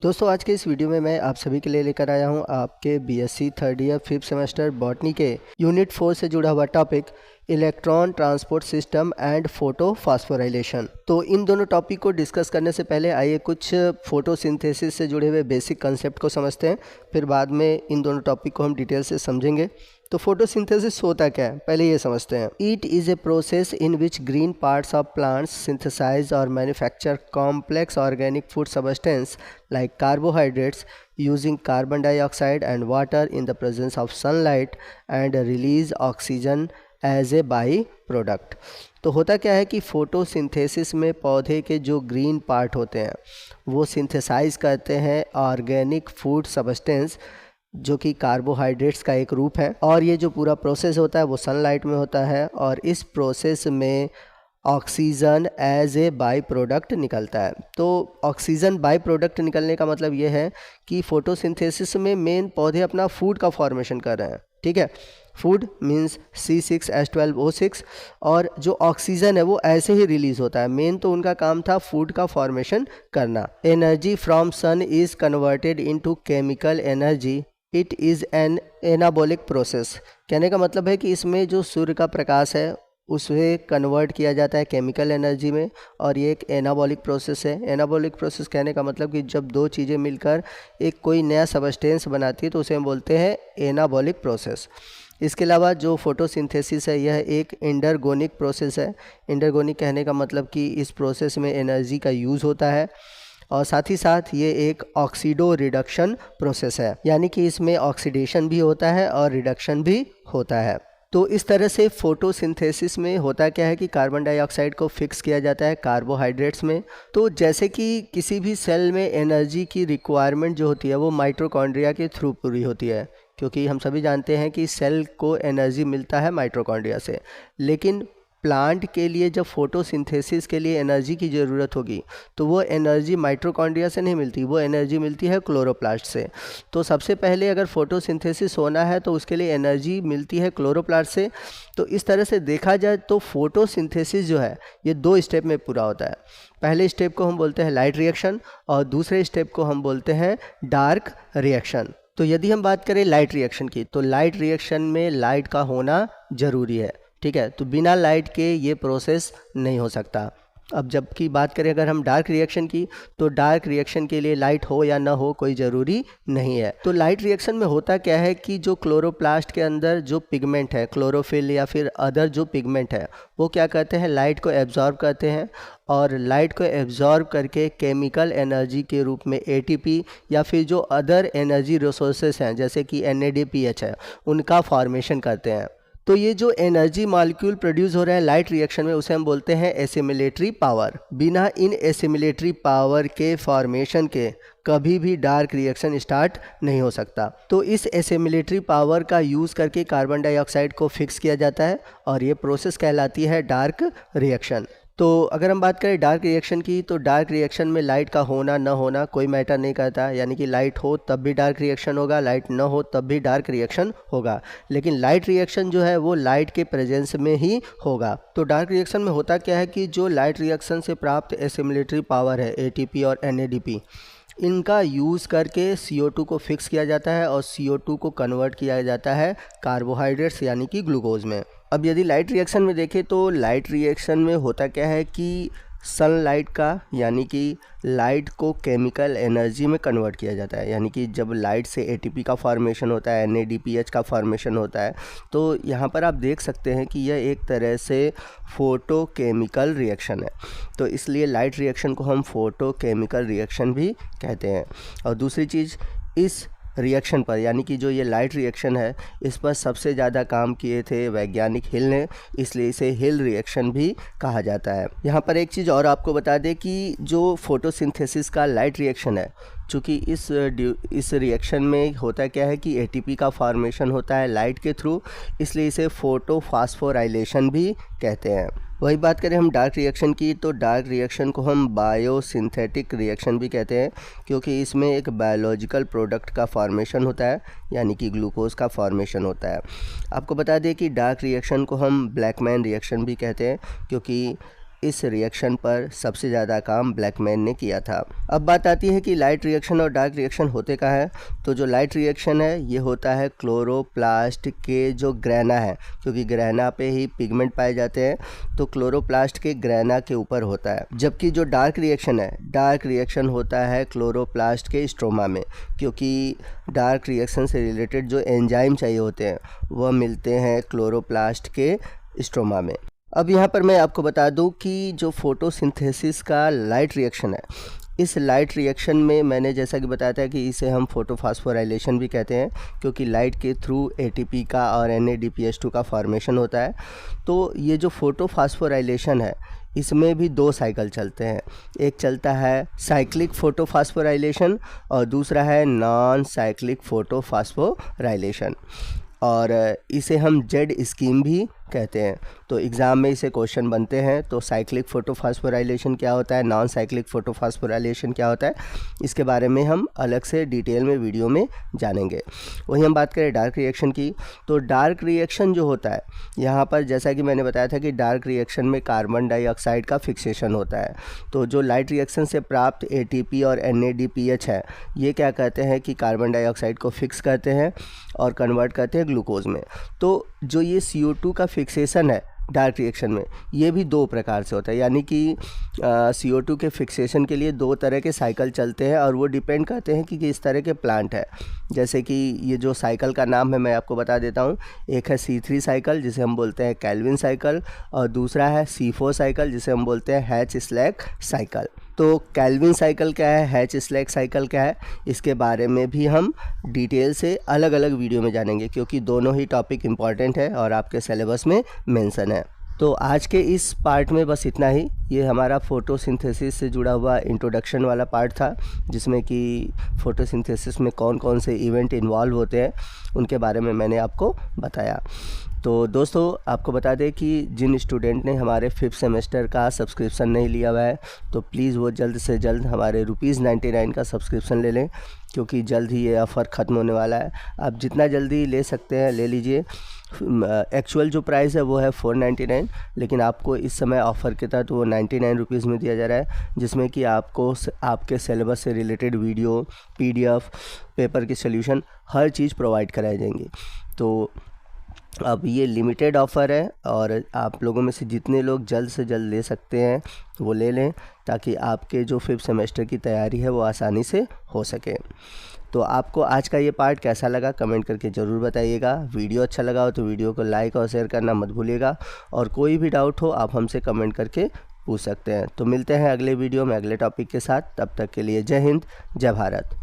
दोस्तों आज के इस वीडियो में मैं आप सभी के लिए लेकर आया हूं आपके BSc third year 5th semester botany के यूनिट 4 से जुड़ा हुआ topic electron transport system and photo phosphorylation. तो इन दोनों टॉपिक को डिस्कस करने से पहले आइए कुछ फोटोसिंथेसिस से जुड़े हुए बेसिक कंसेप्ट को समझते हैं, फिर बाद में इन दोनों टॉपिक को हम डिटेल से समझेंगे। तो फोटोसिंथेसिस होता क्या है, पहले ये समझते हैं। It is a process in which green parts of plants synthesize और manufacture complex organic food substance like carbohydrates using carbon dioxide and water in the presence of sunlight and release oxygen as a by product। तो होता क्या है कि photosynthesis में पौधे के जो ग्रीन पार्ट होते हैं वो सिंथेसाइज करते हैं ऑर्गेनिक फूड सबस्टेंस जो कि कार्बोहाइड्रेट्स का एक रूप है, और ये जो पूरा प्रोसेस होता है वो सनलाइट में होता है, और इस प्रोसेस में oxygen as a by product निकलता है। तो ऑक्सीजन बाई प्रोडक्ट निकलने का मतलब ये है कि फोटोसिंथेसिस में मेन पौधे अपना फूड का फॉर्मेशन कर रहे हैं, ठीक है। फूड मींस C6H12O6, और जो ऑक्सीजन है वो ऐसे ही रिलीज होता है। मेन तो उनका काम था फूड का फॉर्मेशन करना। Energy from sun is converted into chemical energy. It is an anabolic process. कहने का मतलब है कि इसमें जो सूर्य का प्रकाश है उसे कन्वर्ट किया जाता है केमिकल एनर्जी में, और ये एक एनाबॉलिक प्रोसेस है। एनाबॉलिक प्रोसेस कहने का मतलब कि जब दो चीज़ें मिलकर एक कोई नया सबस्टेंस बनाती है तो उसे हम बोलते हैं एनाबॉलिक प्रोसेस। इसके अलावा जो फोटोसिंथेसिस है यह एक इंडरगोनिक प्रोसेस है। इंडरगोनिक कहने का मतलब कि इस प्रोसेस में एनर्जी का यूज़ होता है, और साथ ही साथ ये एक ऑक्सीडो रिडक्शन प्रोसेस है, यानी कि इसमें ऑक्सीडेशन भी होता है और रिडक्शन भी होता है। तो इस तरह से फोटोसिंथेसिस में होता क्या है कि कार्बन डाइऑक्साइड को फिक्स किया जाता है कार्बोहाइड्रेट्स में। तो जैसे कि किसी भी सेल में एनर्जी की रिक्वायरमेंट जो होती है वो माइटोकॉन्ड्रिया के थ्रू पूरी होती है, क्योंकि हम सभी जानते हैं कि सेल को एनर्जी मिलता है माइटोकॉन्ड्रिया से। लेकिन प्लांट के लिए जब फोटोसिंथेसिस के लिए एनर्जी की ज़रूरत होगी तो वो एनर्जी माइटोकॉन्ड्रिया से नहीं मिलती, वो एनर्जी मिलती है क्लोरोप्लास्ट से। तो सबसे पहले अगर फोटोसिंथेसिस होना है तो उसके लिए एनर्जी मिलती है क्लोरोप्लास्ट से। तो इस तरह से देखा जाए तो फोटोसिंथेसिस जो है ये दो स्टेप में पूरा होता है। पहले स्टेप को हम बोलते हैं लाइट रिएक्शन, और दूसरे स्टेप को हम बोलते हैं डार्क रिएक्शन। तो यदि हम बात करें लाइट रिएक्शन की, तो लाइट रिएक्शन में लाइट का होना ज़रूरी है, ठीक है। तो बिना लाइट के ये प्रोसेस नहीं हो सकता। अब जबकि बात करें अगर हम डार्क रिएक्शन की, तो डार्क रिएक्शन के लिए लाइट हो या ना हो कोई ज़रूरी नहीं है। तो लाइट रिएक्शन में होता क्या है कि जो क्लोरोप्लास्ट के अंदर जो पिगमेंट है, क्लोरोफिल या फिर अदर जो पिगमेंट है, वो क्या करते हैं, लाइट को एब्जॉर्ब करते हैं, और लाइट को एब्जॉर्ब करके केमिकल एनर्जी के रूप में ATP या फिर जो अदर एनर्जी रिसोर्सेस हैं जैसे कि NADPH है उनका फॉर्मेशन करते हैं। तो ये जो एनर्जी मॉलिक्यूल प्रोड्यूस हो रहे हैं लाइट रिएक्शन में उसे हम बोलते हैं एसिमिलेटरी पावर। बिना इन एसिमिलेटरी पावर के फॉर्मेशन के कभी भी डार्क रिएक्शन स्टार्ट नहीं हो सकता। तो इस एसिमिलेटरी पावर का यूज़ करके कार्बन डाइऑक्साइड को फिक्स किया जाता है, और ये प्रोसेस कहलाती है डार्क रिएक्शन। तो अगर हम बात करें डार्क रिएक्शन की, तो डार्क रिएक्शन में लाइट का होना न होना कोई मैटर नहीं करता, यानी कि लाइट हो तब भी डार्क रिएक्शन होगा, लाइट न हो तब भी डार्क रिएक्शन होगा। लेकिन लाइट रिएक्शन जो है वो लाइट के प्रेजेंस में ही होगा। तो डार्क रिएक्शन में होता क्या है कि जो लाइट रिएक्शन से प्राप्त एसिमिलेटरी पावर है ATP और NADP, इनका यूज़ करके CO2 को फिक्स किया जाता है, और CO2 को कन्वर्ट किया जाता है कार्बोहाइड्रेट्स यानी कि ग्लूकोज में। अब यदि लाइट रिएक्शन में देखें तो लाइट रिएक्शन में होता क्या है कि सनलाइट का यानी कि लाइट को केमिकल एनर्जी में कन्वर्ट किया जाता है, यानी कि जब लाइट से ATP का फॉर्मेशन होता है, NADPH का फॉर्मेशन होता है, तो यहाँ पर आप देख सकते हैं कि यह एक तरह से फोटो केमिकल रिएक्शन है। तो इसलिए लाइट रिएक्शन को हम फोटो केमिकल रिएक्शन भी कहते हैं। और दूसरी चीज़, इस रिएक्शन पर यानी कि जो ये लाइट रिएक्शन है इस पर सबसे ज़्यादा काम किए थे वैज्ञानिक हिल ने, इसलिए इसे हिल रिएक्शन भी कहा जाता है। यहाँ पर एक चीज़ और आपको बता दें कि जो फोटोसिंथेसिस का लाइट रिएक्शन है, चूँकि इस रिएक्शन में होता क्या है कि ATP का फॉर्मेशन होता है लाइट के थ्रू, इसलिए इसे फोटो फास्फोराइलेशन भी कहते हैं। वही बात करें हम डार्क रिएक्शन की, तो डार्क रिएक्शन को हम बायोसिंथेटिक रिएक्शन भी कहते हैं, क्योंकि इसमें एक बायोलॉजिकल प्रोडक्ट का फॉर्मेशन होता है, यानी कि ग्लूकोज का फॉर्मेशन होता है। आपको बता दें कि डार्क रिएक्शन को हम ब्लैकमैन रिएक्शन भी कहते हैं, क्योंकि इस रिएक्शन पर सबसे ज़्यादा काम ब्लैकमैन ने किया था। अब बात आती है कि लाइट रिएक्शन और डार्क रिएक्शन होते क्या है। तो जो लाइट रिएक्शन है ये होता है क्लोरोप्लास्ट के जो ग्रैना है, क्योंकि ग्रैना पे ही पिगमेंट पाए जाते हैं, तो क्लोरोप्लास्ट के ग्रैना के ऊपर होता है। जबकि जो डार्क रिएक्शन है, डार्क रिएक्शन होता है क्लोरोप्लास्ट के स्ट्रोमा में, क्योंकि डार्क रिएक्शन से रिलेटेड जो एंजाइम चाहिए होते हैं वह मिलते हैं क्लोरोप्लास्ट के स्ट्रोमा में। अब यहाँ पर मैं आपको बता दूँ कि जो फोटोसिंथेसिस का लाइट रिएक्शन है, इस लाइट रिएक्शन में मैंने जैसा कि बताया था कि इसे हम फोटोफॉस्फोराइलेशन भी कहते हैं, क्योंकि लाइट के थ्रू ATP का और NADPH2 का फॉर्मेशन होता है। तो ये जो फोटोफॉस्फोराइलेशन है इसमें भी 2 साइकिल चलते हैं। एक चलता है साइक्लिक फोटोफॉस्फोराइलेशन और दूसरा है नॉन साइक्लिक फोटोफॉस्फोराइलेशन, और इसे हम जेड स्कीम भी कहते हैं। तो एग्ज़ाम में इसे क्वेश्चन बनते हैं। तो साइक्लिक फोटोफॉस्फोराइलेशन क्या होता है, नॉन साइक्लिक फोटोफॉस्फोराइलेशन क्या होता है, इसके बारे में हम अलग से डिटेल में वीडियो में जानेंगे। वही हम बात करें डार्क रिएक्शन की, तो डार्क रिएक्शन जो होता है यहाँ पर जैसा कि मैंने बताया था कि डार्क रिएक्शन में कार्बन डाइऑक्साइड का फिक्सेशन होता है। तो जो लाइट रिएक्शन से प्राप्त ATP और NADPH है, ये क्या कहते हैं कि कार्बन डाइऑक्साइड को फिक्स करते हैं और कन्वर्ट करते हैं ग्लूकोज में। तो जो ये CO2 का फिक्सेशन है डार्क रिएक्शन में, ये भी 2 प्रकार से होता है, यानी कि CO2 के फिक्सेशन के लिए 2 तरह के साइकिल चलते हैं और वो डिपेंड करते हैं कि किस तरह के प्लांट है। जैसे कि ये जो साइकिल का नाम है मैं आपको बता देता हूँ। एक है C3 साइकिल जिसे हम बोलते हैं कैल्विन साइकिल, और दूसरा है C4 साइकिल जिसे हम बोलते हैं हैच-स्लैक साइकिल। तो कैल्विन साइकिल क्या है, हैच-स्लैक साइकिल क्या है, इसके बारे में भी हम डिटेल से अलग अलग वीडियो में जानेंगे, क्योंकि दोनों ही टॉपिक इम्पॉर्टेंट है और आपके सिलेबस में मेंशन है। तो आज के इस पार्ट में बस इतना ही। ये हमारा फोटोसिंथेसिस से जुड़ा हुआ इंट्रोडक्शन वाला पार्ट था, जिसमें कि फोटोसिंथेसिस में कौन कौन से इवेंट इन्वॉल्व होते हैं उनके बारे में मैंने आपको बताया। तो दोस्तों आपको बता दें कि जिन स्टूडेंट ने हमारे 5th सेमेस्टर का सब्सक्रिप्शन नहीं लिया हुआ है, तो प्लीज़ वो जल्द से जल्द हमारे ₹99 का सब्सक्रिप्शन ले लें, क्योंकि जल्द ही ये ऑफ़र ख़त्म होने वाला है। आप जितना जल्दी ले सकते हैं ले लीजिए। एक्चुअल जो प्राइस है वो है 499, लेकिन आपको इस समय ऑफ़र के तहत वो 99 रुपीज़ में दिया जा रहा है, जिसमें कि आपको आपके सिलेबस से रिलेटेड वीडियो, PDF, पेपर की सोल्यूशन, हर चीज़ प्रोवाइड कराई जाएंगी। तो अब ये लिमिटेड ऑफ़र है और आप लोगों में से जितने लोग जल्द से जल्द ले सकते हैं वो ले लें, ताकि आपके जो 5th सेमेस्टर की तैयारी है वो आसानी से हो सके। तो आपको आज का ये पार्ट कैसा लगा कमेंट करके ज़रूर बताइएगा। वीडियो अच्छा लगा हो तो वीडियो को लाइक और शेयर करना मत भूलिएगा, और कोई भी डाउट हो आप हमसे कमेंट करके पूछ सकते हैं। तो मिलते हैं अगले वीडियो में अगले टॉपिक के साथ। तब तक के लिए जय हिंद, जय भारत।